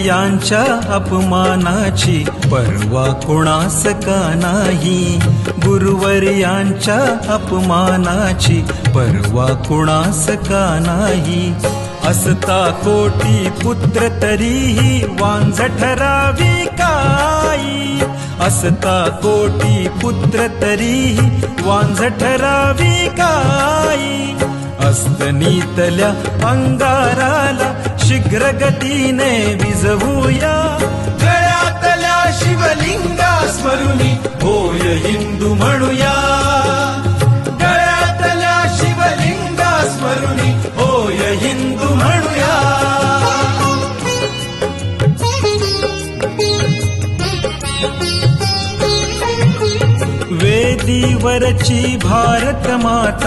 गुरुवर्यांच्या अपमानाची पर्वा कोणास का नाही, गुरुवर्यांच्या अपमानाची पर्वा कोणास का नाही। असता कोटी पुत्र तरीही वांझ ठरावी काई, असता कोटी पुत्र तरीही वांझ ठरावी काई। अस्तनीतल्या अंगाराला शीघ्र गतीने विझवूया, गळ्यातल्या शिवलिंगा स्मरुनी होय हिंदू म्हणूया, गळ्यातल्या शिवलिंगा स्मरुनी होय हिंदू म्हणूया। वेदीवरची भारत माता